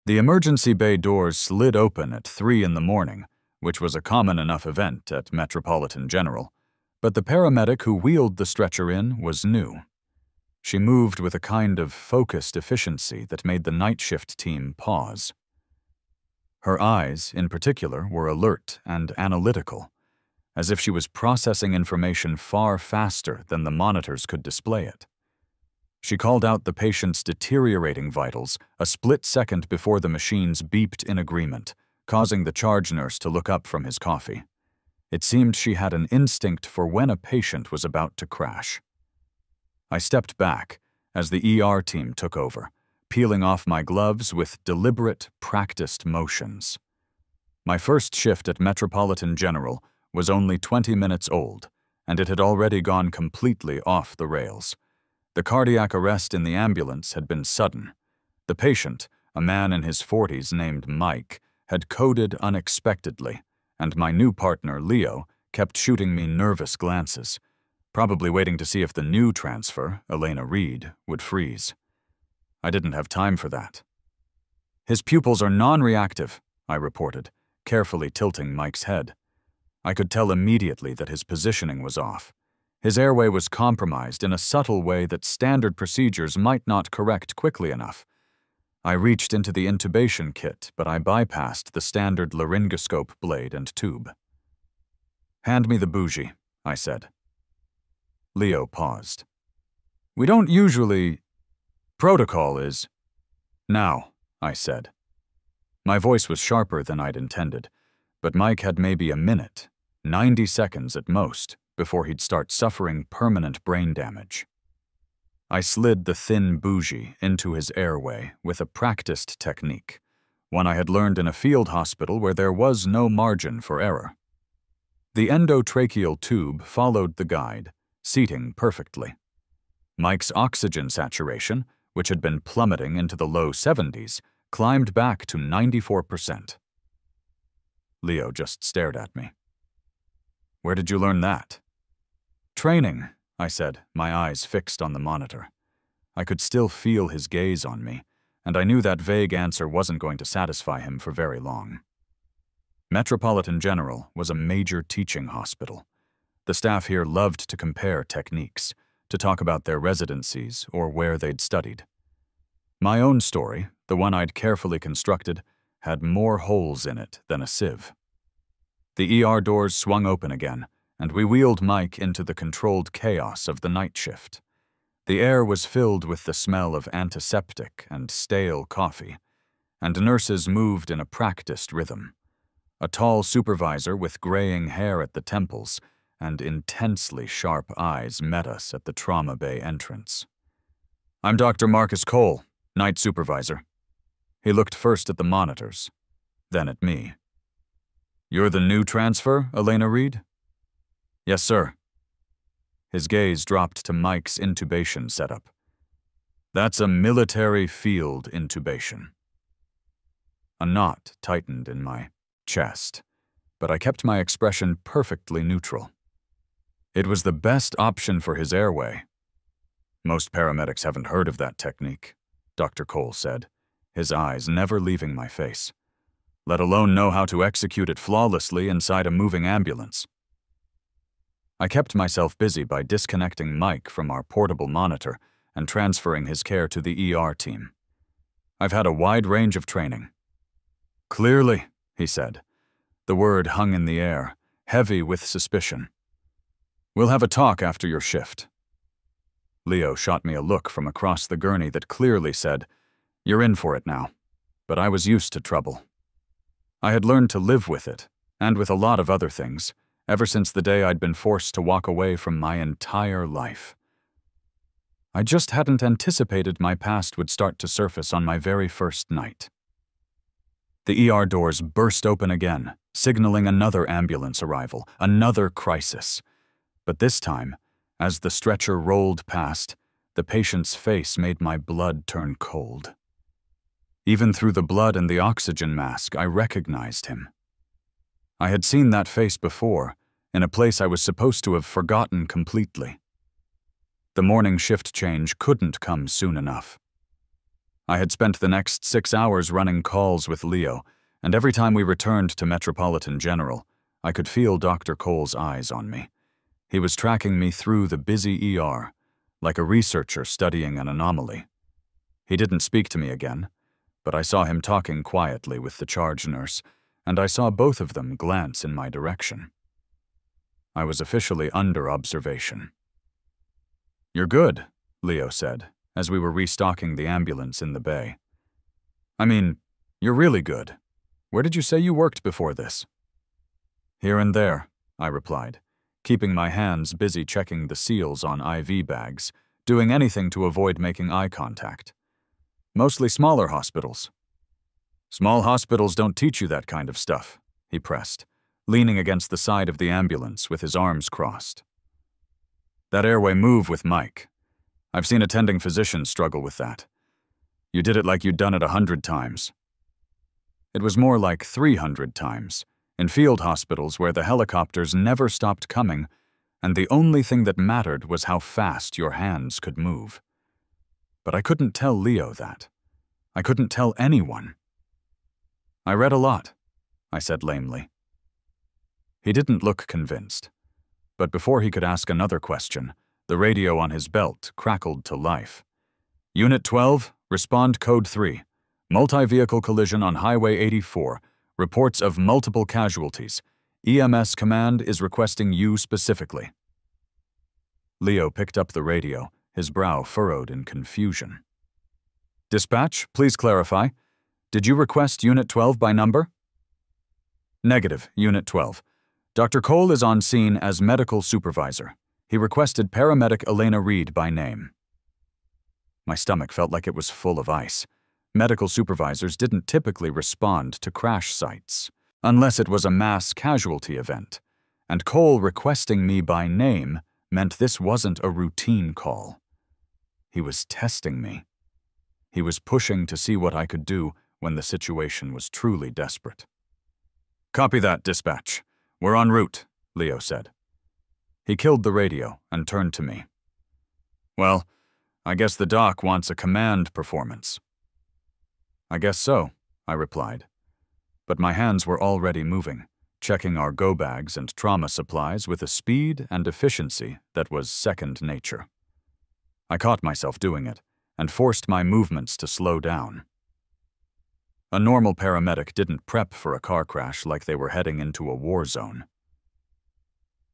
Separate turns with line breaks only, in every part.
The emergency bay doors slid open at 3 in the morning, which was a common enough event at Metropolitan General, but the paramedic who wheeled the stretcher in was new. She moved with a kind of focused efficiency that made the night shift team pause. Her eyes, in particular, were alert and analytical, as if she was processing information far faster than the monitors could display it. She called out the patient's deteriorating vitals a split second before the machines beeped in agreement, causing the charge nurse to look up from his coffee. It seemed she had an instinct for when a patient was about to crash. I stepped back as the ER team took over, peeling off my gloves with deliberate, practiced motions. My first shift at Metropolitan General was only 20 minutes old, and it had already gone completely off the rails. The cardiac arrest in the ambulance had been sudden. The patient, a man in his 40s named Mike, had coded unexpectedly, and my new partner, Leo, kept shooting me nervous glances, probably waiting to see if the new transfer, Elena Reed, would freeze. I didn't have time for that. "His pupils are non-reactive," I reported, carefully tilting Mike's head. I could tell immediately that his positioning was off. His airway was compromised in a subtle way that standard procedures might not correct quickly enough. I reached into the intubation kit, but I bypassed the standard laryngoscope blade and tube. "Hand me the bougie," I said. Leo paused. "We don't usually... Protocol is..." "Now," I said. My voice was sharper than I'd intended, but Mike had maybe a minute, 90 seconds at most, before he'd start suffering permanent brain damage. I slid the thin bougie into his airway with a practiced technique, one I had learned in a field hospital where there was no margin for error. The endotracheal tube followed the guide, seating perfectly. Mike's oxygen saturation, which had been plummeting into the low 70s, climbed back to 94%. Leo just stared at me. "Where did you learn that?" "Training," I said, my eyes fixed on the monitor. I could still feel his gaze on me, and I knew that vague answer wasn't going to satisfy him for very long. Metropolitan General was a major teaching hospital. The staff here loved to compare techniques, to talk about their residencies or where they'd studied. My own story, the one I'd carefully constructed, had more holes in it than a sieve. The ER doors swung open again, and we wheeled Mike into the controlled chaos of the night shift. The air was filled with the smell of antiseptic and stale coffee, and nurses moved in a practiced rhythm. A tall supervisor with graying hair at the temples and intensely sharp eyes met us at the trauma bay entrance. "I'm Dr. Marcus Cole, night supervisor." He looked first at the monitors, then at me. "You're the new transfer, Elena Reed?" "Yes, sir." His gaze dropped to Mike's intubation setup. "That's a military field intubation." A knot tightened in my chest, but I kept my expression perfectly neutral. It was the best option for his airway. "Most paramedics haven't heard of that technique," Dr. Cole said, his eyes never leaving my face, "let alone know how to execute it flawlessly inside a moving ambulance." I kept myself busy by disconnecting Mike from our portable monitor and transferring his care to the ER team. "I've had a wide range of training." "Clearly," he said. The word hung in the air, heavy with suspicion. "We'll have a talk after your shift." Leo shot me a look from across the gurney that clearly said, "You're in for it now." But I was used to trouble. I had learned to live with it, and with a lot of other things, ever since the day I'd been forced to walk away from my entire life. I just hadn't anticipated my past would start to surface on my very first night. The ER doors burst open again, signaling another ambulance arrival, another crisis. But this time, as the stretcher rolled past, the patient's face made my blood turn cold. Even through the blood and the oxygen mask, I recognized him. I had seen that face before, in a place I was supposed to have forgotten completely. The morning shift change couldn't come soon enough. I had spent the next 6 hours running calls with Leo, and every time we returned to Metropolitan General, I could feel Dr. Cole's eyes on me. He was tracking me through the busy ER, like a researcher studying an anomaly. He didn't speak to me again, but I saw him talking quietly with the charge nurse, and I saw both of them glance in my direction. I was officially under observation. "You're good," Leo said, as we were restocking the ambulance in the bay. "I mean, you're really good. Where did you say you worked before this?" "Here and there," I replied, keeping my hands busy checking the seals on IV bags, doing anything to avoid making eye contact. "Mostly smaller hospitals." "Small hospitals don't teach you that kind of stuff," he pressed, leaning against the side of the ambulance with his arms crossed. "That airway move with Mike. I've seen attending physicians struggle with that. You did it like you'd done it 100 times. It was more like 300 times, in field hospitals where the helicopters never stopped coming, and the only thing that mattered was how fast your hands could move. But I couldn't tell Leo that. I couldn't tell anyone. "I read a lot," I said lamely. He didn't look convinced, but before he could ask another question, the radio on his belt crackled to life. "Unit 12, respond code 3. Multi-vehicle collision on Highway 84. Reports of multiple casualties. EMS command is requesting you specifically." Leo picked up the radio, his brow furrowed in confusion. "Dispatch, please clarify. Did you request Unit 12 by number?" "Negative, Unit 12. Dr. Cole is on scene as medical supervisor. He requested paramedic Elena Reed by name." My stomach felt like it was full of ice. Medical supervisors didn't typically respond to crash sites, unless it was a mass casualty event, and Cole requesting me by name meant this wasn't a routine call. He was testing me. He was pushing to see what I could do when the situation was truly desperate. "Copy that, dispatch. We're en route," Leo said. He killed the radio and turned to me. "Well, I guess the doc wants a command performance." "I guess so," I replied. But my hands were already moving, checking our go bags and trauma supplies with a speed and efficiency that was second nature. I caught myself doing it and forced my movements to slow down. A normal paramedic didn't prep for a car crash like they were heading into a war zone.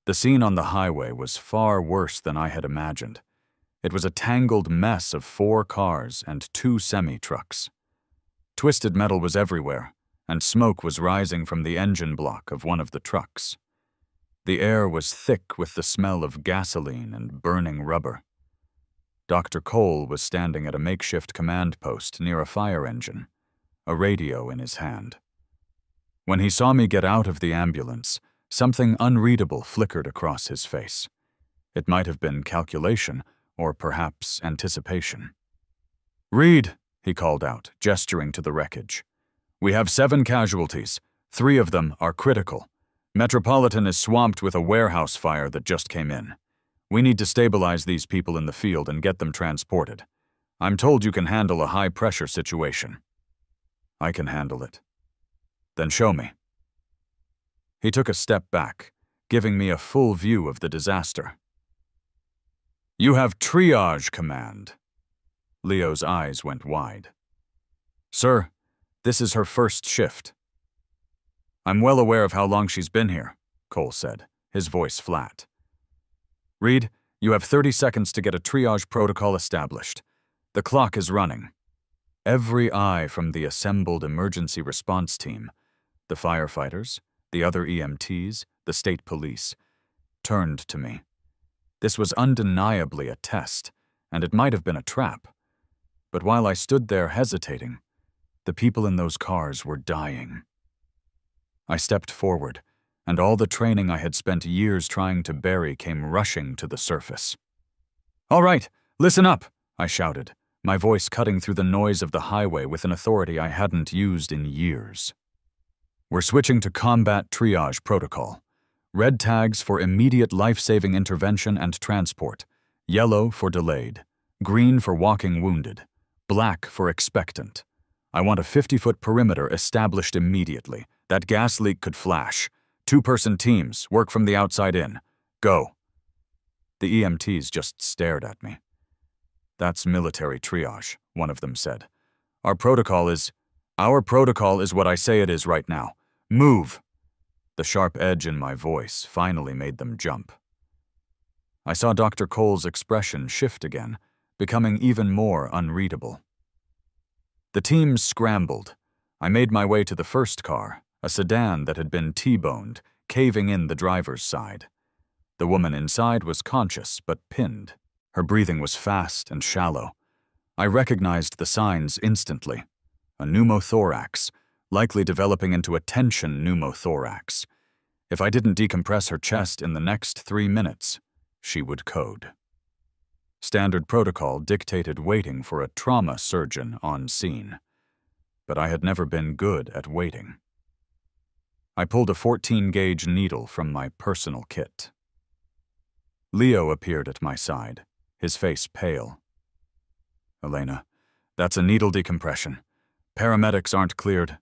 The scene on the highway was far worse than I had imagined. It was a tangled mess of 4 cars and 2 semi-trucks. Twisted metal was everywhere, and smoke was rising from the engine block of one of the trucks. The air was thick with the smell of gasoline and burning rubber. Dr. Cole was standing at a makeshift command post near a fire engine, a radio in his hand. When he saw me get out of the ambulance, something unreadable flickered across his face. It might have been calculation, or perhaps anticipation. "Reed," he called out, gesturing to the wreckage. "We have 7 casualties. 3 of them are critical. Metropolitan is swamped with a warehouse fire that just came in. We need to stabilize these people in the field and get them transported. I'm told you can handle a high-pressure situation." "I can handle it." "Then show me." He took a step back, giving me a full view of the disaster. "You have triage command." Leo's eyes went wide. "Sir, this is her first shift." "I'm well aware of how long she's been here," Cole said, his voice flat. "Reed, you have 30 seconds to get a triage protocol established. The clock is running." Every eye from the assembled emergency response team, the firefighters, the other EMTs, the state police, turned to me. This was undeniably a test, and it might have been a trap. But while I stood there hesitating, the people in those cars were dying. I stepped forward, and all the training I had spent years trying to bury came rushing to the surface. "All right, listen up," I shouted, my voice cutting through the noise of the highway with an authority I hadn't used in years. "We're switching to combat triage protocol. Red tags for immediate life-saving intervention and transport, yellow for delayed, green for walking wounded, Black for expectant. I want a 50-foot perimeter established immediately. That gas leak could flash. 2-person teams, work from the outside in. Go. The EMTs just stared at me. That's military triage, one of them said. Our protocol is what I say it is right now. Move. The sharp edge in my voice finally made them jump. I saw Dr. Cole's expression shift again, becoming even more unreadable. The teams scrambled. I made my way to the first car, a sedan that had been T-boned, caving in the driver's side. The woman inside was conscious but pinned. Her breathing was fast and shallow. I recognized the signs instantly. A pneumothorax, likely developing into a tension pneumothorax. If I didn't decompress her chest in the next 3 minutes, she would code. Standard protocol dictated waiting for a trauma surgeon on scene. But I had never been good at waiting. I pulled a 14-gauge needle from my personal kit. Leo appeared at my side, his face pale. Elena, that's a needle decompression. Paramedics aren't cleared.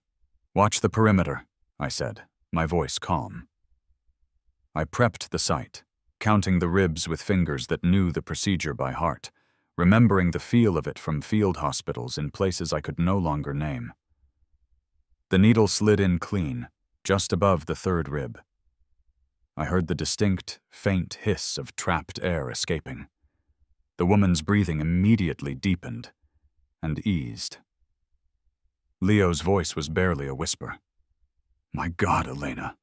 Watch the perimeter, I said, my voice calm. I prepped the site, counting the ribs with fingers that knew the procedure by heart, remembering the feel of it from field hospitals in places I could no longer name. The needle slid in clean, just above the 3rd rib. I heard the distinct, faint hiss of trapped air escaping. The woman's breathing immediately deepened and eased. Leo's voice was barely a whisper. My God, Elena.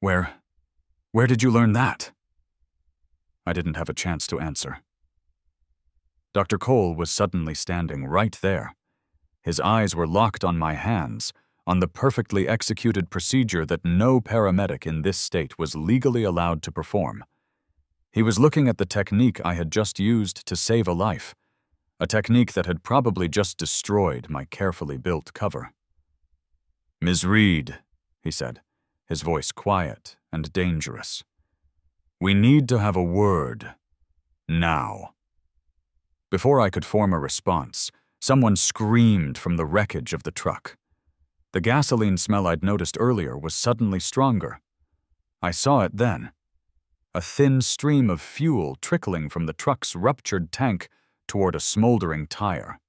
Where did you learn that? I didn't have a chance to answer. Dr. Cole was suddenly standing right there. His eyes were locked on my hands, on the perfectly executed procedure that no paramedic in this state was legally allowed to perform. He was looking at the technique I had just used to save a life, a technique that had probably just destroyed my carefully built cover. Ms. Reed, he said, his voice quiet and dangerous. We need to have a word. Now. Before I could form a response, someone screamed from the wreckage of the truck. The gasoline smell I'd noticed earlier was suddenly stronger. I saw it then. A thin stream of fuel trickling from the truck's ruptured tank toward a smoldering tire.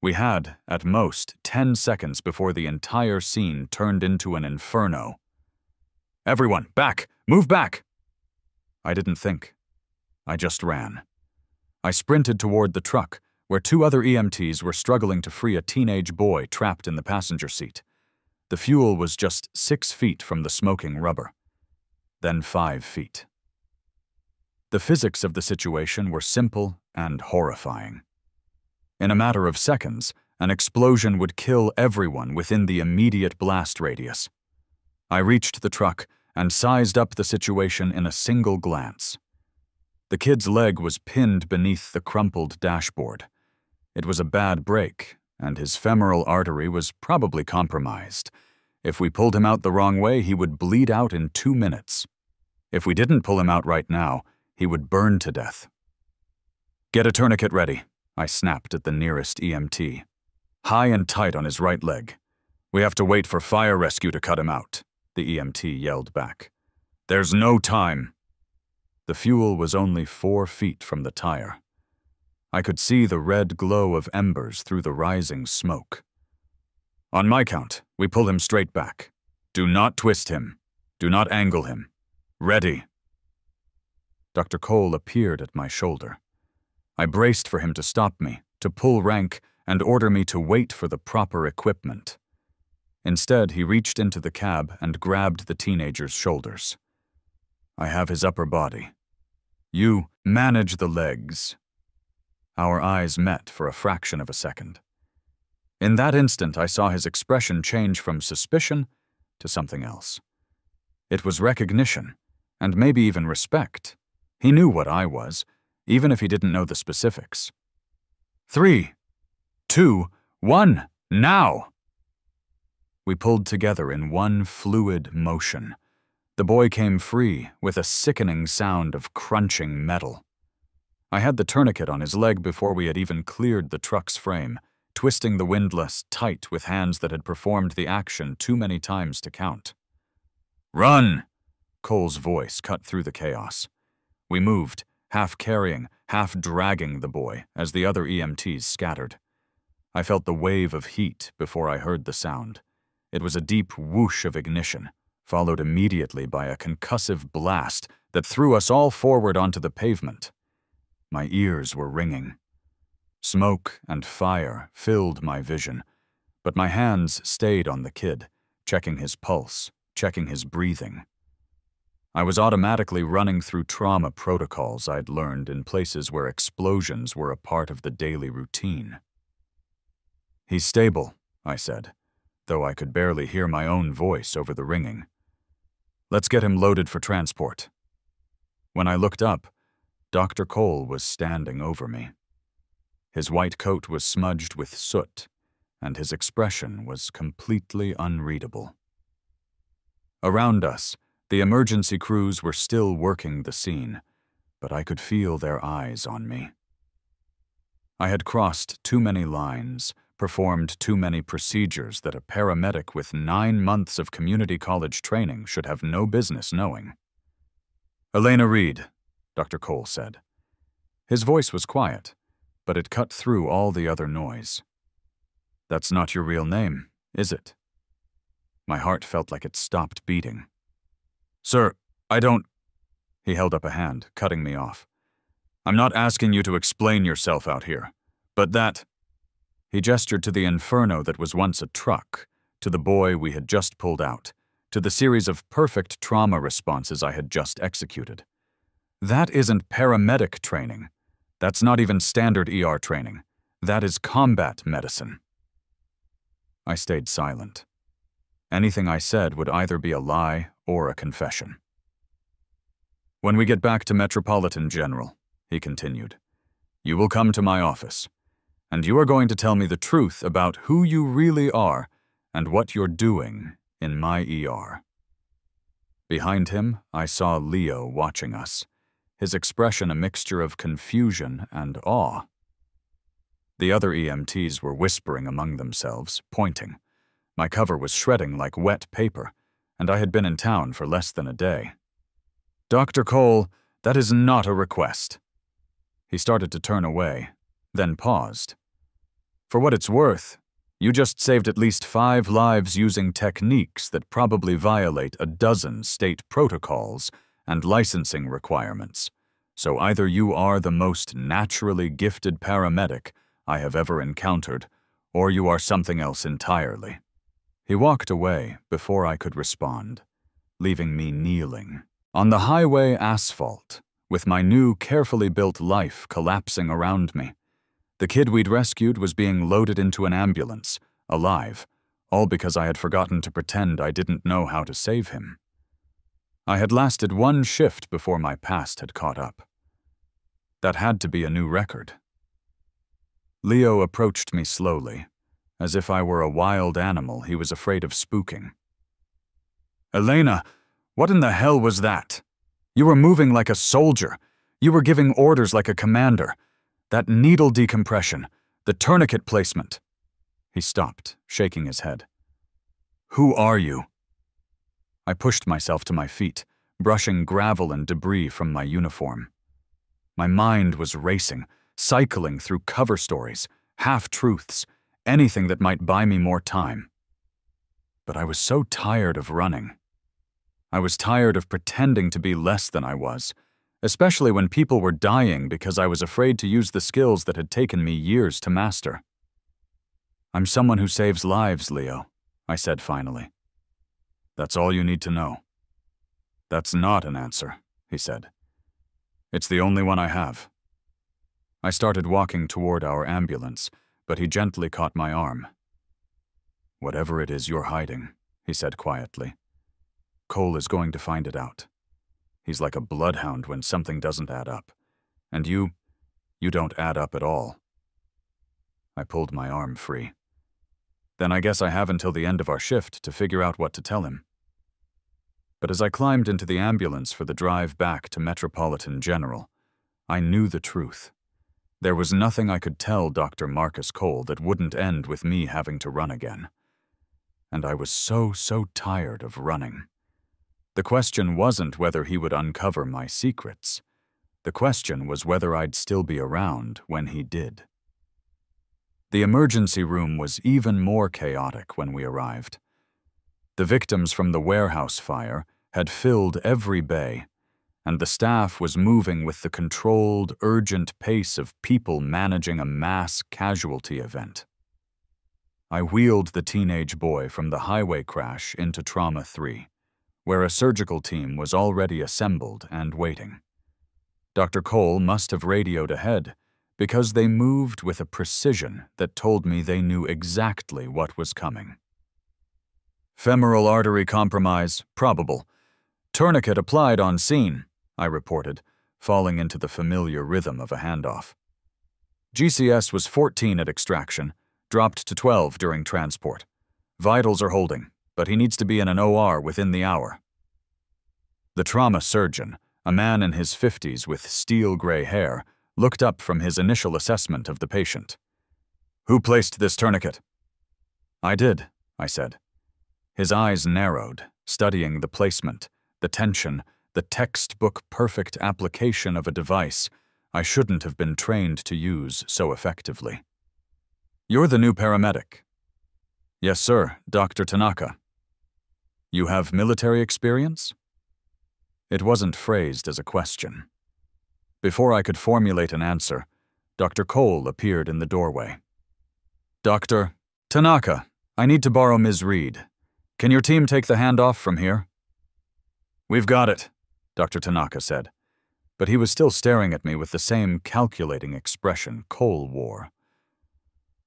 We had, at most, 10 seconds before the entire scene turned into an inferno. Everyone, back! Move back! I didn't think. I just ran. I sprinted toward the truck, where 2 other EMTs were struggling to free a teenage boy trapped in the passenger seat. The fuel was just 6 feet from the smoking rubber. Then 5 feet. The physics of the situation were simple and horrifying. In a matter of seconds, an explosion would kill everyone within the immediate blast radius. I reached the truck and sized up the situation in a single glance. The kid's leg was pinned beneath the crumpled dashboard. It was a bad break, and his femoral artery was probably compromised. If we pulled him out the wrong way, he would bleed out in 2 minutes. If we didn't pull him out right now, he would burn to death. Get a tourniquet ready, I snapped at the nearest EMT. High and tight on his right leg. We have to wait for fire rescue to cut him out, the EMT yelled back. There's no time. The fuel was only 4 feet from the tire. I could see the red glow of embers through the rising smoke. On my count, we pull him straight back. Do not twist him. Do not angle him. Ready. Dr. Cole appeared at my shoulder. I braced for him to stop me, to pull rank, and order me to wait for the proper equipment. Instead, he reached into the cab and grabbed the teenager's shoulders. I have his upper body. You manage the legs. Our eyes met for a fraction of a second. In that instant, I saw his expression change from suspicion to something else. It was recognition, and maybe even respect. He knew what I was, even if he didn't know the specifics. 3, 2, 1, now! We pulled together in one fluid motion. The boy came free with a sickening sound of crunching metal. I had the tourniquet on his leg before we had even cleared the truck's frame, twisting the windlass tight with hands that had performed the action too many times to count. "Run!" Cole's voice cut through the chaos. We moved, half carrying, half dragging the boy, as the other EMTs scattered. I felt the wave of heat before I heard the sound. It was a deep whoosh of ignition, followed immediately by a concussive blast that threw us all forward onto the pavement. My ears were ringing. Smoke and fire filled my vision, but my hands stayed on the kid, checking his pulse, checking his breathing. I was automatically running through trauma protocols I'd learned in places where explosions were a part of the daily routine. "He's stable," I said, though I could barely hear my own voice over the ringing. "Let's get him loaded for transport." When I looked up, Dr. Cole was standing over me. His white coat was smudged with soot, and his expression was completely unreadable. Around us, the emergency crews were still working the scene, but I could feel their eyes on me. I had crossed too many lines, performed too many procedures that a paramedic with 9 months of community college training should have no business knowing. "Elena Reed," Dr. Cole said. His voice was quiet, but it cut through all the other noise. "That's not your real name, is it?" My heart felt like it stopped beating. "Sir, I don't—" He held up a hand, cutting me off. "I'm not asking you to explain yourself out here, but that—" He gestured to the inferno that was once a truck, to the boy we had just pulled out, to the series of perfect trauma responses I had just executed. "That isn't paramedic training. That's not even standard ER training. That is combat medicine." I stayed silent. Anything I said would either be a lie or a confession. "When we get back to Metropolitan General," he continued, "you will come to my office, and you are going to tell me the truth about who you really are and what you're doing in my ER." Behind him, I saw Leo watching us, his expression a mixture of confusion and awe. The other EMTs were whispering among themselves, pointing. My cover was shredding like wet paper, and I had been in town for less than a day. "Dr. Cole, that is not a request." He started to turn away, then paused. "For what it's worth, you just saved at least 5 lives using techniques that probably violate a dozen state protocols and licensing requirements. So either you are the most naturally gifted paramedic I have ever encountered, or you are something else entirely." He walked away before I could respond, leaving me kneeling on the highway asphalt, with my new, carefully built life collapsing around me. The kid we'd rescued was being loaded into an ambulance, alive, all because I had forgotten to pretend I didn't know how to save him. I had lasted 1 shift before my past had caught up. That had to be a new record. Leo approached me slowly, as if I were a wild animal he was afraid of spooking. "Elena, what in the hell was that? You were moving like a soldier. You were giving orders like a commander. That needle decompression, the tourniquet placement." He stopped, shaking his head. "Who are you?" I pushed myself to my feet, brushing gravel and debris from my uniform. My mind was racing, cycling through cover stories, half-truths, anything that might buy me more time. But I was so tired of running. I was tired of pretending to be less than I was, especially when people were dying because I was afraid to use the skills that had taken me years to master. "I'm someone who saves lives, Leo," I said finally. "That's all you need to know." "That's not an answer," he said. "It's the only one I have." I started walking toward our ambulance, but he gently caught my arm. "Whatever it is you're hiding," he said quietly, "Cole is going to find it out. He's like a bloodhound when something doesn't add up. And you don't add up at all." I pulled my arm free. "Then I guess I have until the end of our shift to figure out what to tell him." But as I climbed into the ambulance for the drive back to Metropolitan General, I knew the truth. There was nothing I could tell Dr. Marcus Cole that wouldn't end with me having to run again. And I was so tired of running. The question wasn't whether he would uncover my secrets. The question was whether I'd still be around when he did. The emergency room was even more chaotic when we arrived. The victims from the warehouse fire had filled every bay, and the staff was moving with the controlled, urgent pace of people managing a mass casualty event. I wheeled the teenage boy from the highway crash into Trauma 3, where a surgical team was already assembled and waiting. Dr. Cole must have radioed ahead, because they moved with a precision that told me they knew exactly what was coming. Femoral artery compromise, probable. Tourniquet applied on scene, I reported, falling into the familiar rhythm of a handoff. GCS was 14 at extraction, dropped to 12 during transport. Vitals are holding, but he needs to be in an OR within the hour. The trauma surgeon, a man in his 50s with steel-gray hair, looked up from his initial assessment of the patient. "Who placed this tourniquet?" "I did," I said. His eyes narrowed, studying the placement, the tension, the textbook-perfect application of a device I shouldn't have been trained to use so effectively. "You're the new paramedic." "Yes, sir, Dr. Tanaka." "You have military experience?" It wasn't phrased as a question. Before I could formulate an answer, Dr. Cole appeared in the doorway. "Dr. Tanaka, I need to borrow Ms. Reed. Can your team take the handoff from here?" "We've got it," Dr. Tanaka said, but he was still staring at me with the same calculating expression Cole wore.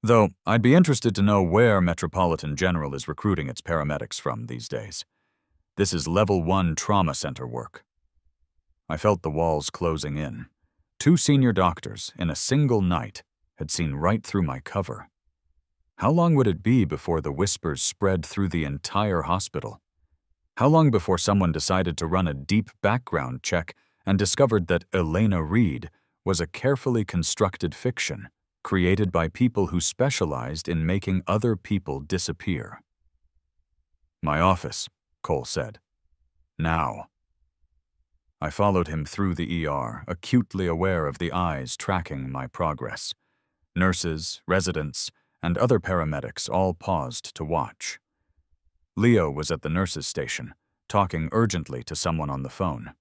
Though I'd be interested to know where Metropolitan General is recruiting its paramedics from these days. This is Level 1 trauma center work. I felt the walls closing in. 2 senior doctors, in a single night, had seen right through my cover. How long would it be before the whispers spread through the entire hospital? How long before someone decided to run a deep background check and discovered that Elena Reed was a carefully constructed fiction created by people who specialized in making other people disappear? "My office," Cole said. "Now." I followed him through the ER, acutely aware of the eyes tracking my progress. Nurses, residents, and other paramedics all paused to watch. Leo was at the nurses' station, talking urgently to someone on the phone.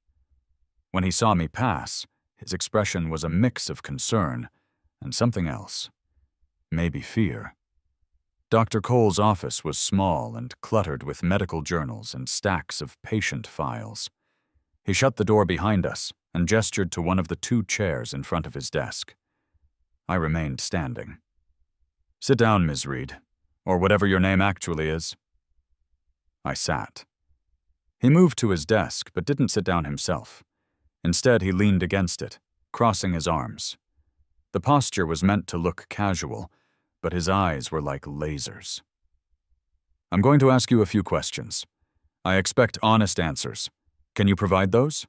When he saw me pass, his expression was a mix of concern and something else. Maybe fear. Dr. Cole's office was small and cluttered with medical journals and stacks of patient files. He shut the door behind us and gestured to one of the 2 chairs in front of his desk. I remained standing. "Sit down, Ms. Reed, or whatever your name actually is." I sat. He moved to his desk but didn't sit down himself. Instead, he leaned against it, crossing his arms. The posture was meant to look casual, but his eyes were like lasers. "I'm going to ask you a few questions. I expect honest answers. Can you provide those?"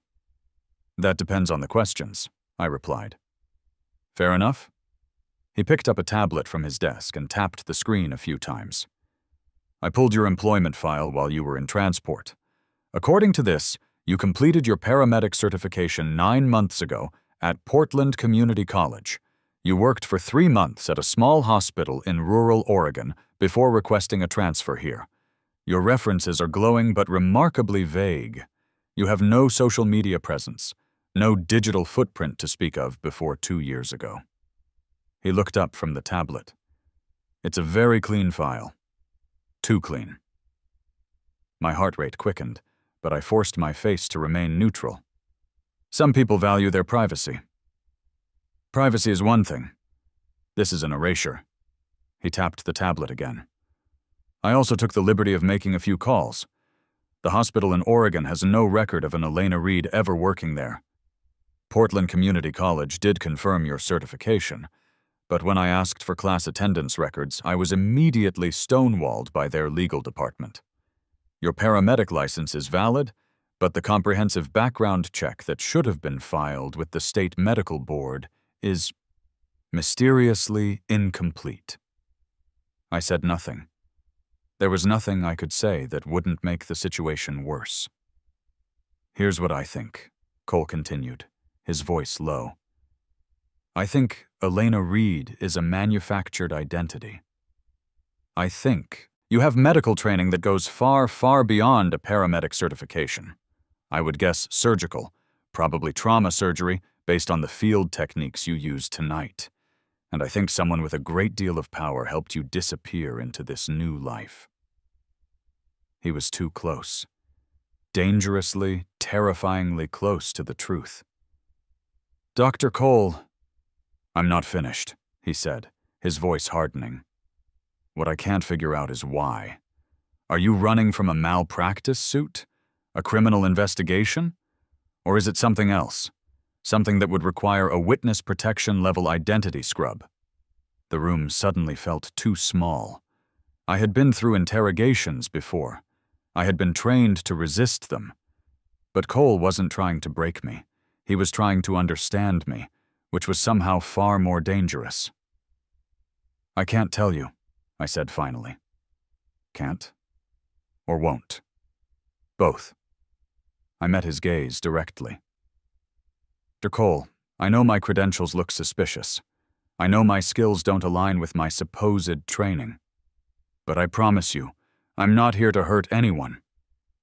"That depends on the questions," I replied. "Fair enough." He picked up a tablet from his desk and tapped the screen a few times. "I pulled your employment file while you were in transport. According to this, you completed your paramedic certification 9 months ago at Portland Community College. You worked for 3 months at a small hospital in rural Oregon before requesting a transfer here. Your references are glowing but remarkably vague. You have no social media presence, no digital footprint to speak of before 2 years ago." He looked up from the tablet. "It's a very clean file. Too clean." My heart rate quickened, but I forced my face to remain neutral. "Some people value their privacy." "Privacy is one thing. This is an erasure." He tapped the tablet again. "I also took the liberty of making a few calls. The hospital in Oregon has no record of an Elena Reed ever working there. Portland Community College did confirm your certification, but when I asked for class attendance records, I was immediately stonewalled by their legal department. Your paramedic license is valid, but the comprehensive background check that should have been filed with the state medical board is mysteriously incomplete. I said nothing. There was nothing I could say that wouldn't make the situation worse. Here's what I think, Cole continued, his voice low. I think Elena Reed is a manufactured identity. I think you have medical training that goes far, far beyond a paramedic certification. I would guess surgical, probably trauma surgery, based on the field techniques you used tonight. And I think someone with a great deal of power helped you disappear into this new life. He was too close. Dangerously, terrifyingly close to the truth. Dr. Cole, I'm not finished, he said, his voice hardening. What I can't figure out is why. Are you running from a malpractice suit? A criminal investigation? Or is it something else? Something that would require a witness protection level identity scrub? The room suddenly felt too small. I had been through interrogations before. I had been trained to resist them. But Cole wasn't trying to break me. He was trying to understand me, which was somehow far more dangerous. I can't tell you, I said finally. Can't? Or won't? Both. I met his gaze directly. Dr. Cole, I know my credentials look suspicious. I know my skills don't align with my supposed training. But I promise you, I'm not here to hurt anyone.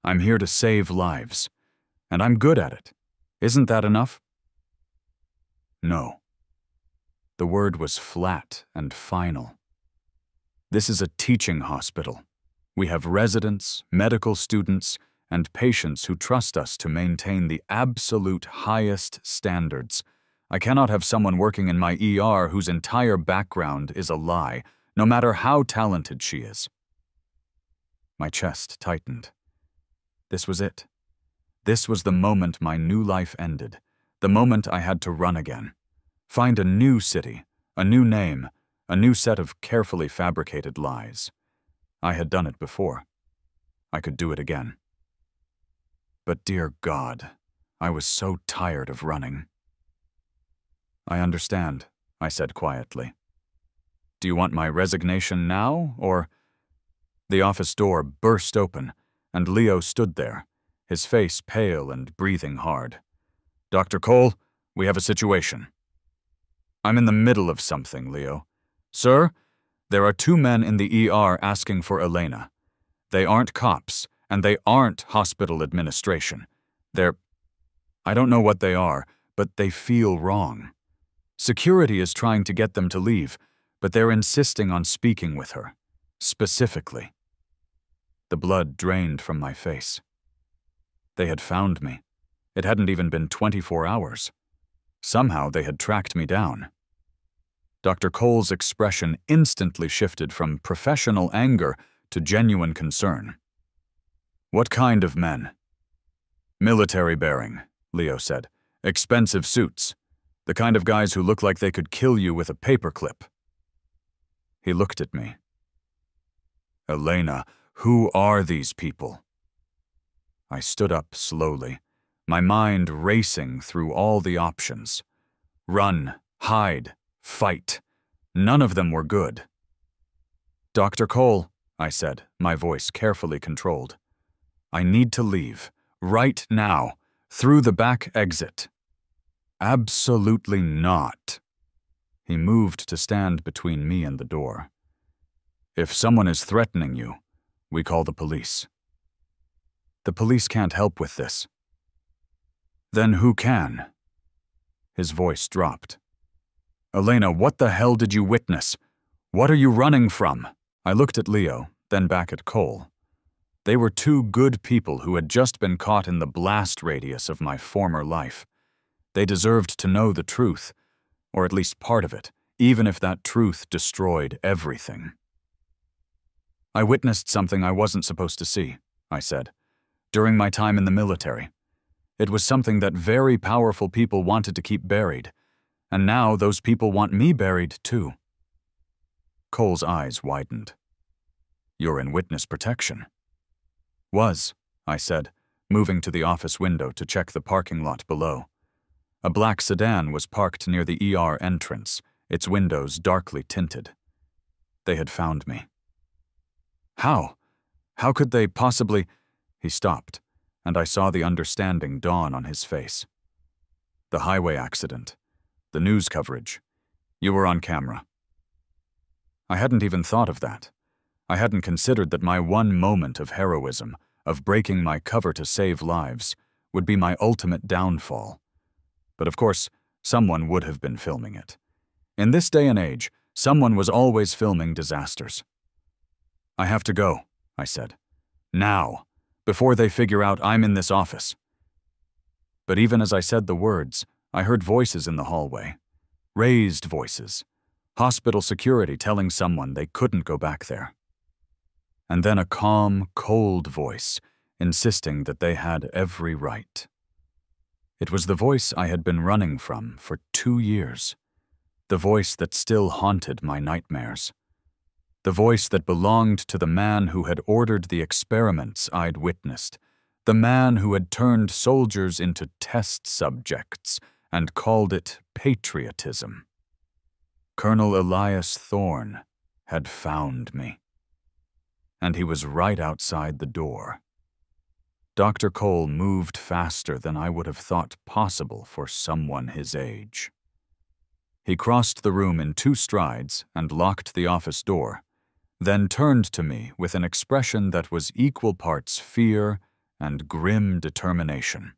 I'm here to save lives. And I'm good at it. Isn't that enough? No. The word was flat and final. This is a teaching hospital. We have residents, medical students, and patients who trust us to maintain the absolute highest standards. I cannot have someone working in my ER whose entire background is a lie, no matter how talented she is. My chest tightened. This was it. This was the moment my new life ended, the moment I had to run again. Find a new city, a new name, a new set of carefully fabricated lies. I had done it before. I could do it again. But dear God, I was so tired of running. I understand, I said quietly. Do you want my resignation now, or... The office door burst open, and Leo stood there, his face pale and breathing hard. Dr. Cole, we have a situation. I'm in the middle of something, Leo. Sir, there are 2 men in the ER asking for Elena. They aren't cops, and they aren't hospital administration. I don't know what they are, but they feel wrong. Security is trying to get them to leave, but they're insisting on speaking with her, specifically. The blood drained from my face. They had found me. It hadn't even been 24 hours. Somehow they had tracked me down. Dr. Cole's expression instantly shifted from professional anger to genuine concern. What kind of men? Military bearing, Leo said. Expensive suits. The kind of guys who look like they could kill you with a paperclip. He looked at me. Elena, who are these people? I stood up slowly, my mind racing through all the options. Run, hide, fight. None of them were good. Dr. Cole, I said, my voice carefully controlled. I need to leave, right now, through the back exit. Absolutely not. He moved to stand between me and the door. If someone is threatening you, we call the police. The police can't help with this. Then who can? His voice dropped. Elena, what the hell did you witness? What are you running from? I looked at Leo, then back at Cole. They were 2 good people who had just been caught in the blast radius of my former life. They deserved to know the truth, or at least part of it, even if that truth destroyed everything. I witnessed something I wasn't supposed to see, I said, during my time in the military. It was something that very powerful people wanted to keep buried, and now those people want me buried too. Cole's eyes widened. You're in witness protection. Was, I said, moving to the office window to check the parking lot below. A black sedan was parked near the ER entrance, its windows darkly tinted. They had found me. How? How could they possibly— He stopped, and I saw the understanding dawn on his face. The highway accident. The news coverage. You were on camera. I hadn't even thought of that. I hadn't considered that my one moment of heroism, of breaking my cover to save lives, would be my ultimate downfall. But of course, someone would have been filming it. In this day and age, someone was always filming disasters. I have to go, I said. Now, before they figure out I'm in this office. But even as I said the words, I heard voices in the hallway. Raised voices. Hospital security telling someone they couldn't go back there. And then a calm, cold voice insisting that they had every right. It was the voice I had been running from for 2 years. The voice that still haunted my nightmares. The voice that belonged to the man who had ordered the experiments I'd witnessed. The man who had turned soldiers into test subjects and called it patriotism. Colonel Elias Thorne had found me. And he was right outside the door. Dr. Cole moved faster than I would have thought possible for someone his age. He crossed the room in 2 strides and locked the office door, then turned to me with an expression that was equal parts fear and grim determination.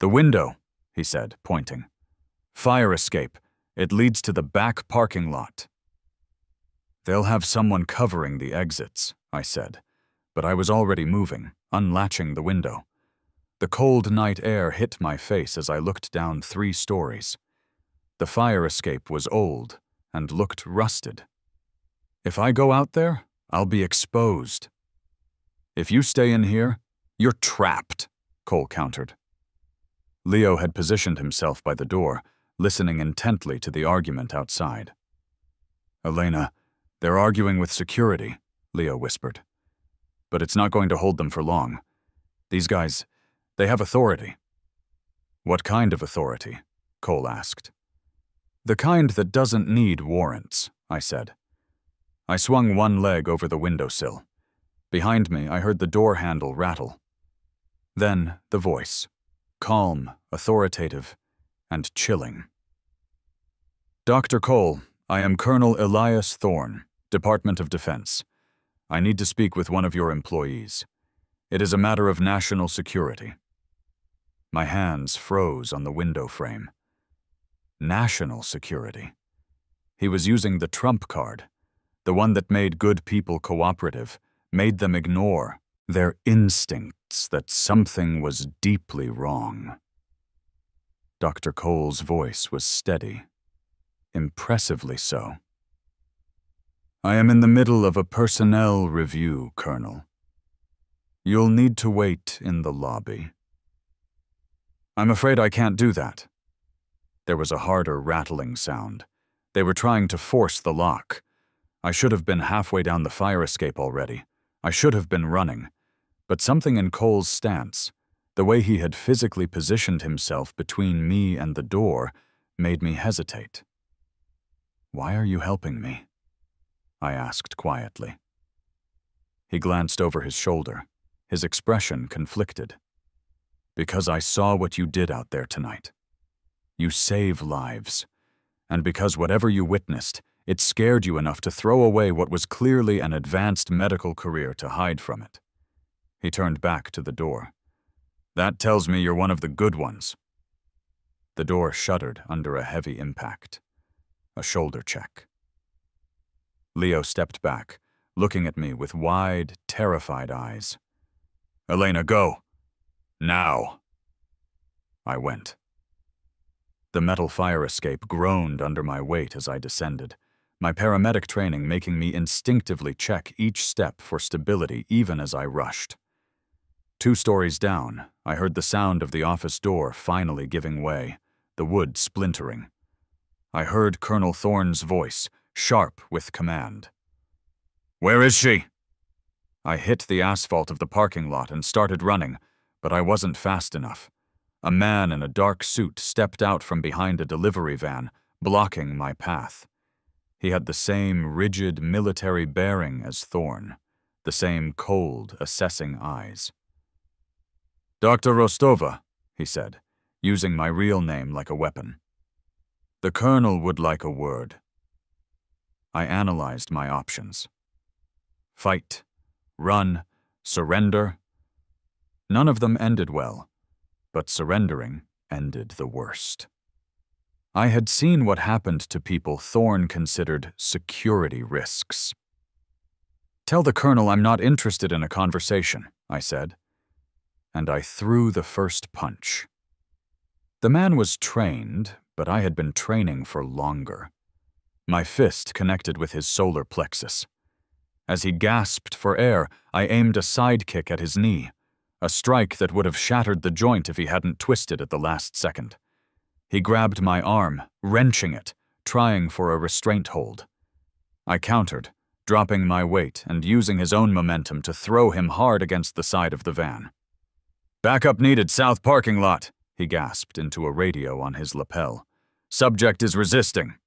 "The window," he said, pointing. "Fire escape. It leads to the back parking lot." "They'll have someone covering the exits," I said, but I was already moving, unlatching the window. The cold night air hit my face as I looked down 3 stories. The fire escape was old and looked rusted. "If I go out there, I'll be exposed." "If you stay in here, you're trapped," Cole countered. Leo had positioned himself by the door, listening intently to the argument outside. "Elena, they're arguing with security," Leo whispered. "But it's not going to hold them for long. These guys, they have authority." "What kind of authority?" Cole asked. "The kind that doesn't need warrants," I said. I swung one leg over the windowsill. Behind me, I heard the door handle rattle. Then the voice, calm, authoritative, and chilling. "Dr. Cole, I am Colonel Elias Thorne, Department of Defense. I need to speak with one of your employees. It is a matter of national security." My hands froze on the window frame. National security. He was using the trump card, the one that made good people cooperative, made them ignore their instincts that something was deeply wrong. Dr. Cole's voice was steady, impressively so. "I am in the middle of a personnel review, Colonel. You'll need to wait in the lobby." "I'm afraid I can't do that." There was a harder rattling sound. They were trying to force the lock. I should have been halfway down the fire escape already. I should have been running. But something in Cole's stance, the way he had physically positioned himself between me and the door, made me hesitate. "Why are you helping me?" I asked quietly. He glanced over his shoulder, his expression conflicted. "Because I saw what you did out there tonight. You save lives. And because whatever you witnessed, it scared you enough to throw away what was clearly an advanced medical career to hide from it." He turned back to the door. "That tells me you're one of the good ones." The door shuddered under a heavy impact. A shoulder check. Leo stepped back, looking at me with wide, terrified eyes. "Elena, go. Now." I went. The metal fire escape groaned under my weight as I descended, my paramedic training making me instinctively check each step for stability even as I rushed. 2 stories down, I heard the sound of the office door finally giving way, the wood splintering. I heard Colonel Thorne's voice, sharp with command. "Where is she?" I hit the asphalt of the parking lot and started running, but I wasn't fast enough. A man in a dark suit stepped out from behind a delivery van, blocking my path. He had the same rigid military bearing as Thorne, the same cold, assessing eyes. "Dr. Rostova," he said, using my real name like a weapon. "The colonel would like a word." I analyzed my options. Fight, run, surrender. None of them ended well, but surrendering ended the worst. I had seen what happened to people Thorne considered security risks. "Tell the colonel I'm not interested in a conversation," I said. And I threw the first punch. The man was trained, but I had been training for longer. My fist connected with his solar plexus. As he gasped for air, I aimed a side kick at his knee, a strike that would have shattered the joint if he hadn't twisted at the last second. He grabbed my arm, wrenching it, trying for a restraint hold. I countered, dropping my weight and using his own momentum to throw him hard against the side of the van. "Backup needed, south parking lot," he gasped into a radio on his lapel. "Subject is resisting."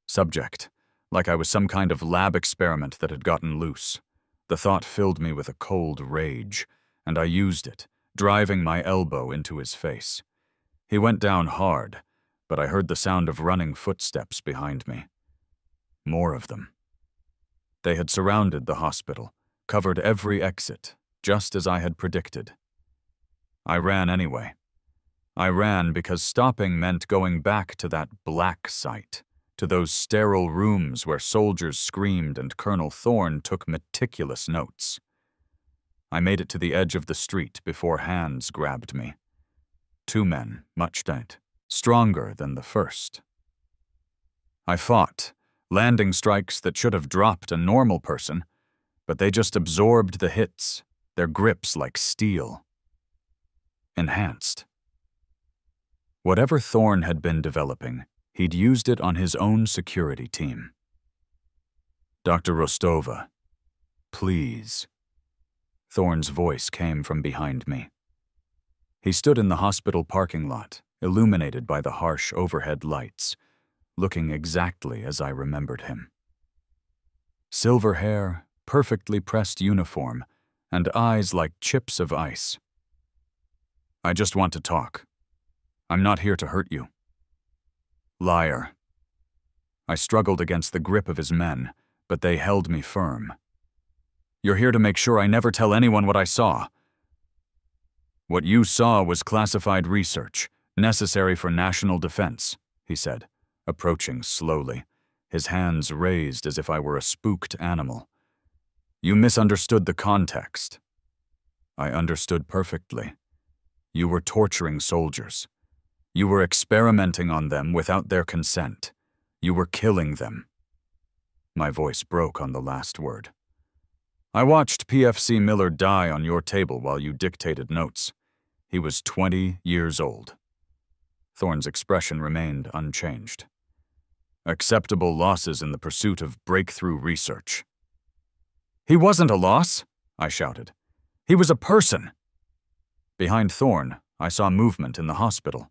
Subject, like I was some kind of lab experiment that had gotten loose. The thought filled me with a cold rage, and I used it, driving my elbow into his face. He went down hard, but I heard the sound of running footsteps behind me. More of them. They had surrounded the hospital, covered every exit, just as I had predicted. I ran anyway. I ran because stopping meant going back to that black site, to those sterile rooms where soldiers screamed and Colonel Thorne took meticulous notes. I made it to the edge of the street before hands grabbed me. 2 men, much dead, stronger than the first. I fought, landing strikes that should have dropped a normal person, but they just absorbed the hits, their grips like steel. Enhanced. Whatever Thorne had been developing, he'd used it on his own security team. "Dr. Rostova, please." Thorne's voice came from behind me. He stood in the hospital parking lot, illuminated by the harsh overhead lights, looking exactly as I remembered him. Silver hair, perfectly pressed uniform, and eyes like chips of ice. "I just want to talk. I'm not here to hurt you." Liar. I struggled against the grip of his men, but they held me firm. "You're here to make sure I never tell anyone what I saw." "What you saw was classified research, necessary for national defense," he said, approaching slowly, his hands raised as if I were a spooked animal. "You misunderstood the context." I understood perfectly. You were torturing soldiers. You were experimenting on them without their consent. You were killing them. My voice broke on the last word. "I watched PFC Miller die on your table while you dictated notes. He was 20 years old." Thorne's expression remained unchanged. "Acceptable losses in the pursuit of breakthrough research." "He wasn't a loss," I shouted. "He was a person." Behind Thorne, I saw movement in the hospital.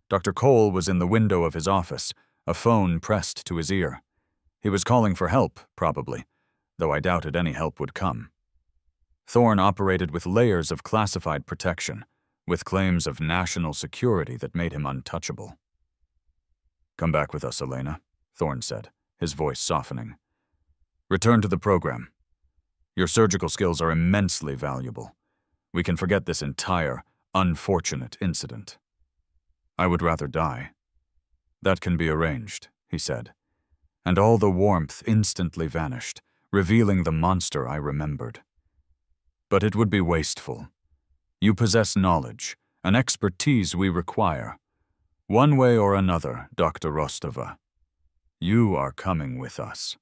Dr. Cole was in the window of his office, a phone pressed to his ear. He was calling for help, probably, though I doubted any help would come. Thorne operated with layers of classified protection, with claims of national security that made him untouchable. "Come back with us, Elena," Thorne said, his voice softening. "Return to the program. Your surgical skills are immensely valuable. We can forget this entire, unfortunate incident." "I would rather die." "That can be arranged," he said, and all the warmth instantly vanished, revealing the monster I remembered. "But it would be wasteful. You possess knowledge, an expertise we require. One way or another, Dr. Rostova. You are coming with us."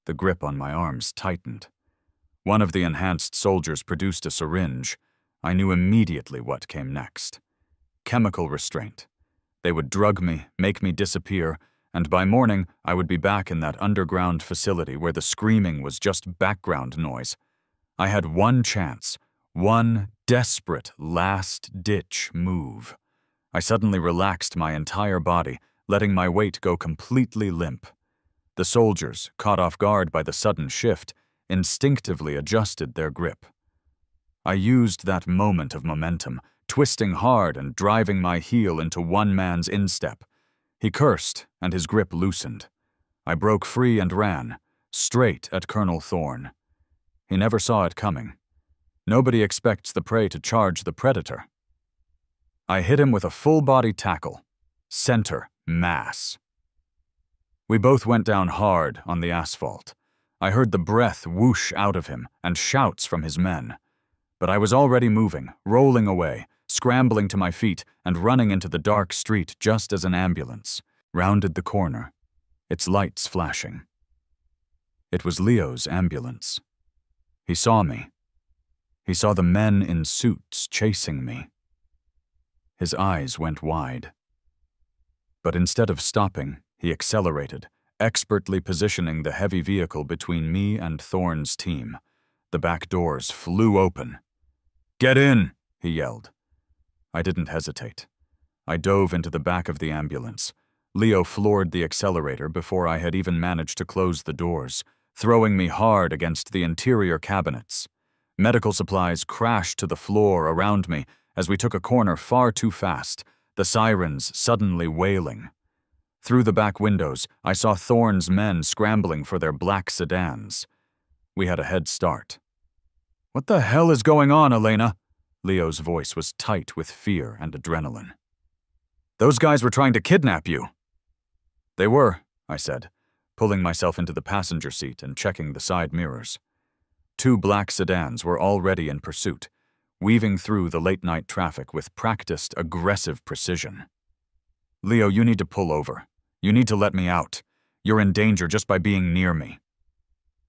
The grip on my arms tightened. One of the enhanced soldiers produced a syringe. I knew immediately what came next. Chemical restraint. They would drug me, make me disappear, and by morning I would be back in that underground facility where the screaming was just background noise. I had one chance, One desperate, last-ditch move. I suddenly relaxed my entire body, letting my weight go completely limp. The soldiers, caught off guard by the sudden shift, instinctively adjusted their grip. I used that moment of momentum, twisting hard and driving my heel into one man's instep. He cursed, and his grip loosened. I broke free and ran, straight at Colonel Thorne. He never saw it coming. Nobody expects the prey to charge the predator. I hit him with a full-body tackle, center mass. We both went down hard on the asphalt. I heard the breath whoosh out of him and shouts from his men. But I was already moving, rolling away, scrambling to my feet and running into the dark street just as an ambulance rounded the corner, its lights flashing. It was Leo's ambulance. He saw me. He saw the men in suits chasing me. His eyes went wide. But instead of stopping, he accelerated, expertly positioning the heavy vehicle between me and Thorne's team. The back doors flew open. "Get in!" he yelled. I didn't hesitate. I dove into the back of the ambulance. Leo floored the accelerator before I had even managed to close the doors, throwing me hard against the interior cabinets. Medical supplies crashed to the floor around me as we took a corner far too fast, the sirens suddenly wailing. Through the back windows, I saw Thorne's men scrambling for their black sedans. We had a head start. "What the hell is going on, Elena?" Leo's voice was tight with fear and adrenaline. "Those guys were trying to kidnap you." "They were," I said, pulling myself into the passenger seat and checking the side mirrors. 2 black sedans were already in pursuit, weaving through the late-night traffic with practiced, aggressive precision. "Leo, you need to pull over. You need to let me out. You're in danger just by being near me."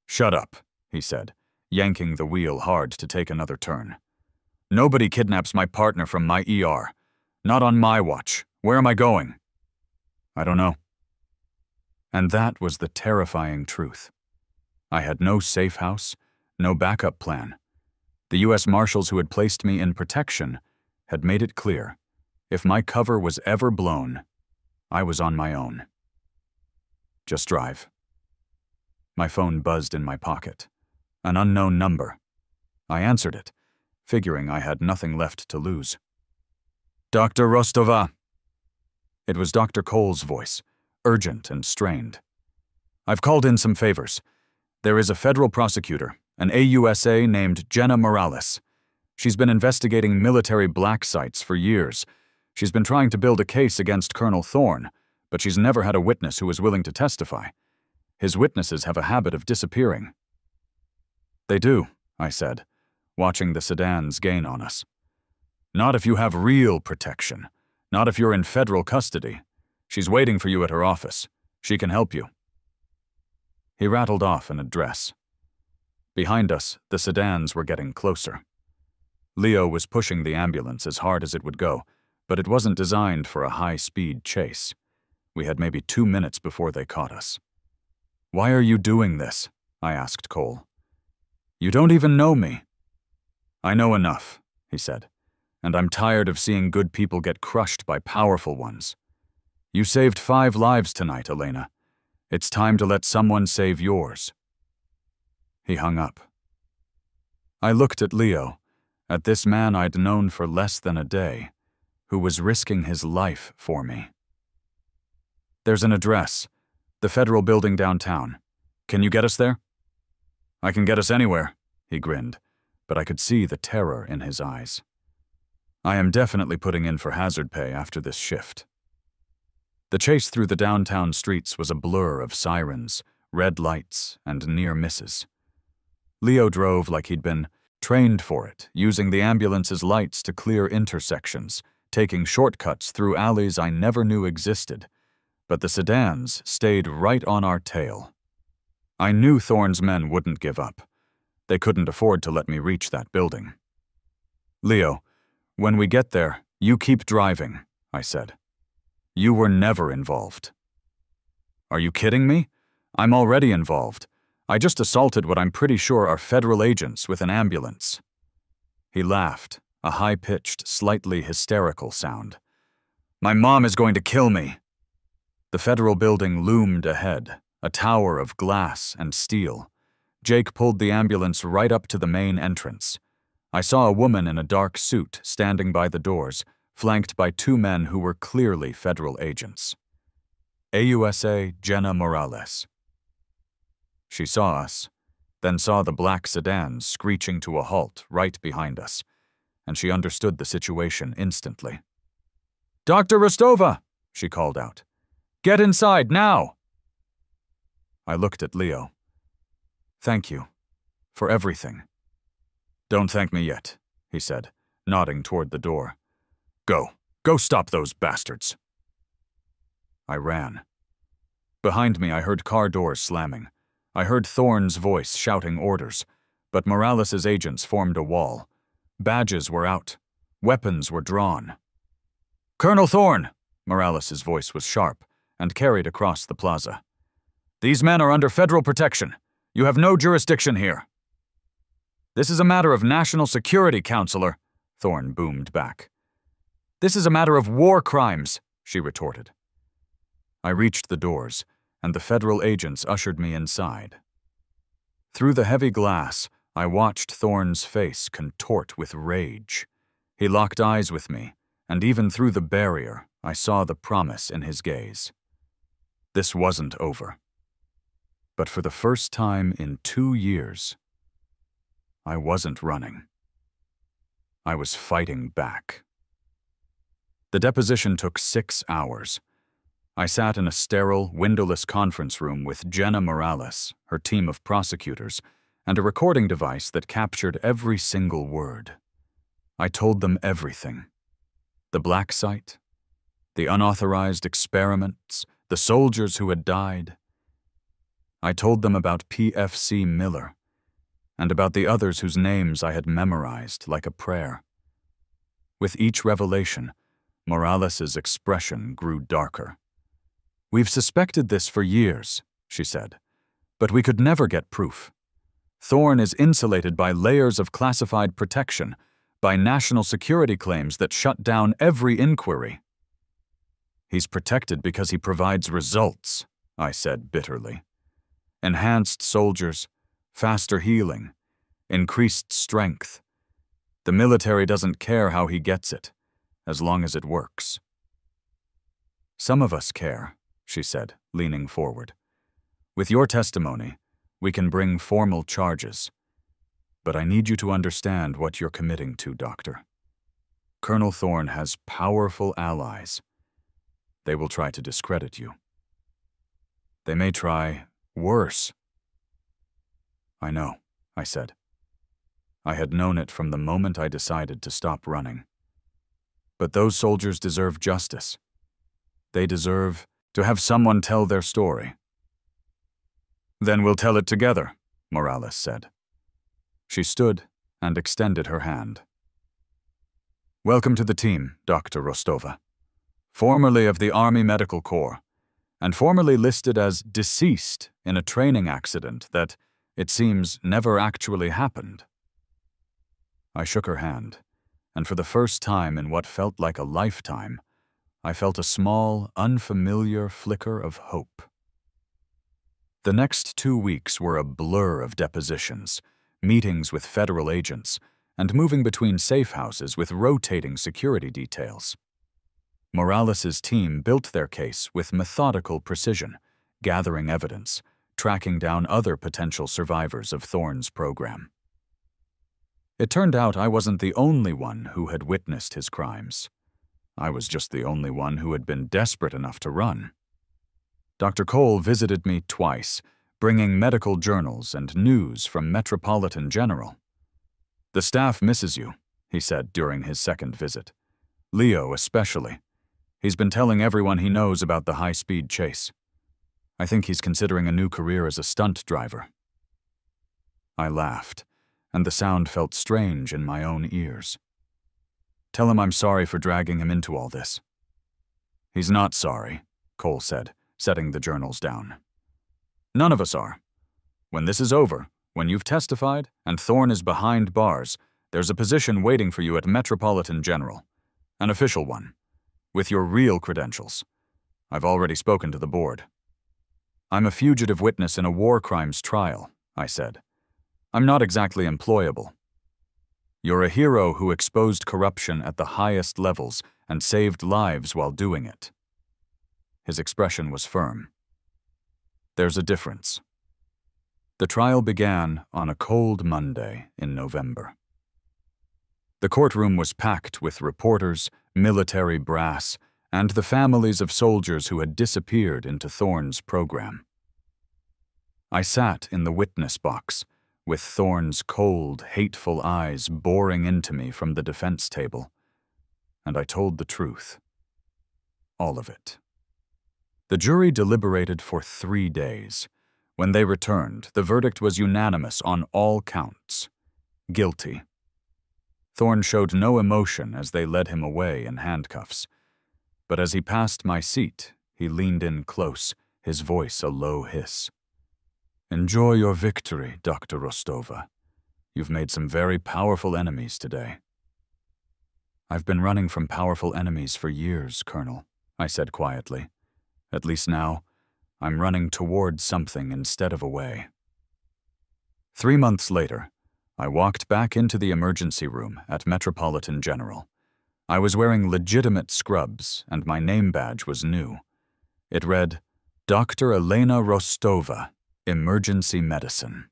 "Shut up," he said, yanking the wheel hard to take another turn. "Nobody kidnaps my partner from my ER. Not on my watch. Where am I going?" "I don't know." And that was the terrifying truth. I had no safe house, no backup plan. The U.S. Marshals who had placed me in protection had made it clear, if my cover was ever blown, I was on my own. "Just drive." My phone buzzed in my pocket. An unknown number. I answered it, figuring I had nothing left to lose. "Dr. Rostova." It was Dr. Cole's voice, urgent and strained. "I've called in some favors. There is a federal prosecutor, an AUSA named Jenna Morales. She's been investigating military black sites for years. She's been trying to build a case against Colonel Thorne, but she's never had a witness who is willing to testify. His witnesses have a habit of disappearing." "They do," I said, watching the sedans gain on us. "Not if you have real protection. Not if you're in federal custody. She's waiting for you at her office. She can help you." He rattled off an address. Behind us, the sedans were getting closer. Leo was pushing the ambulance as hard as it would go, but it wasn't designed for a high-speed chase. We had maybe 2 minutes before they caught us. "Why are you doing this?" I asked Cole. "You don't even know me." "I know enough," he said, "and I'm tired of seeing good people get crushed by powerful ones. You saved 5 lives tonight, Elena. It's time to let someone save yours." He hung up. I looked at Leo, at this man I'd known for less than a day, who was risking his life for me. "There's an address, the federal building downtown. Can you get us there?" "I can get us anywhere," he grinned, but I could see the terror in his eyes. I am definitely putting in for hazard pay after this shift. The chase through the downtown streets was a blur of sirens, red lights, and near misses. Leo drove like he'd been trained for it, using the ambulance's lights to clear intersections, taking shortcuts through alleys I never knew existed, but the sedans stayed right on our tail. I knew Thorne's men wouldn't give up. They couldn't afford to let me reach that building. "Leo, when we get there, you keep driving," I said. "You were never involved." "Are you kidding me? I'm already involved. I just assaulted what I'm pretty sure are federal agents with an ambulance." He laughed, a high-pitched, slightly hysterical sound. "My mom is going to kill me." The federal building loomed ahead, a tower of glass and steel. Jake pulled the ambulance right up to the main entrance. I saw a woman in a dark suit standing by the doors, flanked by two men who were clearly federal agents. AUSA Jenna Morales. She saw us, then saw the black sedan screeching to a halt right behind us, and she understood the situation instantly. "Dr. Rostova!" she called out. "Get inside, now!" I looked at Leo. "Thank you. For everything." "Don't thank me yet," he said, nodding toward the door. Go stop those bastards." I ran. Behind me I heard car doors slamming. I heard Thorne's voice shouting orders, but Morales' agents formed a wall. Badges were out. Weapons were drawn. "Colonel Thorne!" Morales' voice was sharp and carried across the plaza. "These men are under federal protection. You have no jurisdiction here." "This is a matter of national security, Counselor," Thorne boomed back. "This is a matter of war crimes," she retorted. I reached the doors, and the federal agents ushered me inside. Through the heavy glass, I watched Thorne's face contort with rage. He locked eyes with me, and even through the barrier, I saw the promise in his gaze. This wasn't over. But for the first time in 2 years, I wasn't running. I was fighting back. The deposition took 6 hours. I sat in a sterile, windowless conference room with Jenna Morales, her team of prosecutors, and a recording device that captured every single word. I told them everything. The black site, the unauthorized experiments, the soldiers who had died. I told them about PFC Miller, and about the others whose names I had memorized like a prayer. With each revelation, Morales' expression grew darker. "We've suspected this for years," she said, "but we could never get proof. Thorne is insulated by layers of classified protection, by national security claims that shut down every inquiry." "He's protected because he provides results," I said bitterly. "Enhanced soldiers, faster healing, increased strength. The military doesn't care how he gets it, as long as it works." "Some of us care," she said, leaning forward. "With your testimony, we can bring formal charges. But I need you to understand what you're committing to, Doctor. Colonel Thorne has powerful allies. They will try to discredit you. They may try worse." "I know," I said. I had known it from the moment I decided to stop running. But those soldiers deserve justice. They deserve to have someone tell their story. "Then we'll tell it together," Morales said. She stood and extended her hand. "Welcome to the team, Dr. Rostova. Formerly of the Army Medical Corps, and formerly listed as deceased in a training accident that, it seems, never actually happened." I shook her hand, and for the first time in what felt like a lifetime, I felt a small, unfamiliar flicker of hope. The next 2 weeks were a blur of depositions, meetings with federal agents, and moving between safe houses with rotating security details. Morales' team built their case with methodical precision, gathering evidence, tracking down other potential survivors of Thorne's program. It turned out I wasn't the only one who had witnessed his crimes. I was just the only one who had been desperate enough to run. Dr. Cole visited me twice, bringing medical journals and news from Metropolitan General. "The staff misses you," he said during his second visit. "Leo especially. He's been telling everyone he knows about the high-speed chase. I think he's considering a new career as a stunt driver." I laughed, and the sound felt strange in my own ears. "Tell him I'm sorry for dragging him into all this." "He's not sorry," Cole said, setting the journals down. "None of us are. When this is over, when you've testified and Thorne is behind bars, There's a position waiting for you at Metropolitan General. An official one. With your real credentials. I've already spoken to the board. I'm a fugitive witness in a war crimes trial, I said. I'm not exactly employable. You're a hero who exposed corruption at the highest levels and saved lives while doing it. His expression was firm. There's a difference. The trial began on a cold Monday in November. The courtroom was packed with reporters, military brass, and the families of soldiers who had disappeared into Thorne's program. I sat in the witness box, with Thorne's cold, hateful eyes boring into me from the defense table, and I told the truth. All of it. The jury deliberated for 3 days. When they returned, the verdict was unanimous on all counts. Guilty. Thorne showed no emotion as they led him away in handcuffs. But as he passed my seat, he leaned in close, his voice a low hiss. Enjoy your victory, Dr. Rostova. You've made some very powerful enemies today. I've been running from powerful enemies for years, Colonel, I said quietly. At least now, I'm running towards something instead of away. 3 months later, I walked back into the emergency room at Metropolitan General. I was wearing legitimate scrubs, and my name badge was new. It read, Dr. Elena Rostova, Emergency Medicine.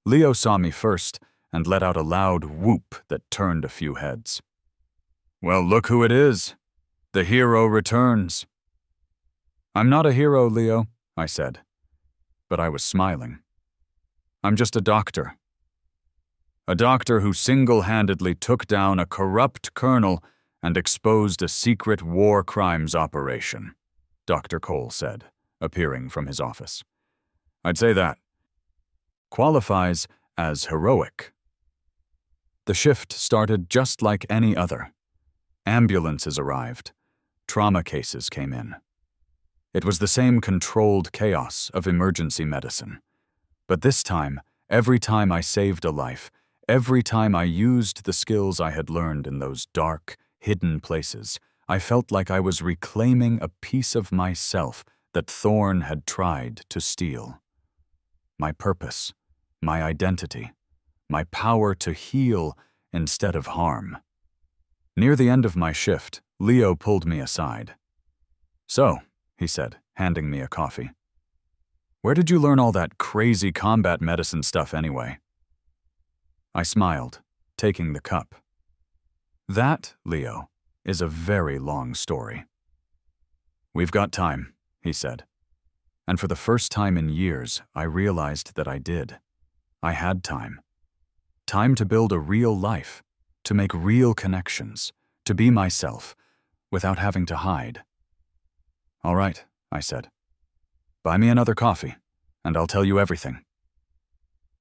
Leo saw me first and let out a loud whoop that turned a few heads. Well, look who it is. The hero returns. I'm not a hero, Leo, I said, but I was smiling. I'm just a doctor. A doctor who single-handedly took down a corrupt colonel and exposed a secret war crimes operation, Dr. Cole said, appearing from his office. I'd say that qualifies as heroic. The shift started just like any other. Ambulances arrived. Trauma cases came in. It was the same controlled chaos of emergency medicine. But this time, every time I saved a life, every time I used the skills I had learned in those dark, hidden places, I felt like I was reclaiming a piece of myself that Thorne had tried to steal. My purpose, my identity, my power to heal instead of harm. Near the end of my shift, Leo pulled me aside. So, he said, handing me a coffee. Where did you learn all that crazy combat medicine stuff anyway? I smiled, taking the cup. That, Leo, is a very long story. We've got time, he said. And for the first time in years, I realized that I did. I had time. Time to build a real life, to make real connections, to be myself, without having to hide. All right, I said. Buy me another coffee, and I'll tell you everything.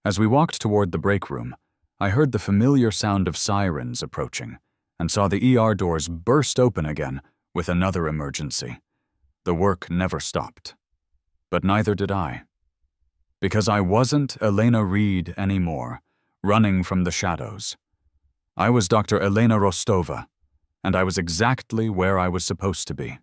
As we walked toward the break room, I heard the familiar sound of sirens approaching, and saw the ER doors burst open again with another emergency. The work never stopped. But neither did I. Because I wasn't Elena Reed anymore, running from the shadows. I was Dr. Elena Rostova, and I was exactly where I was supposed to be.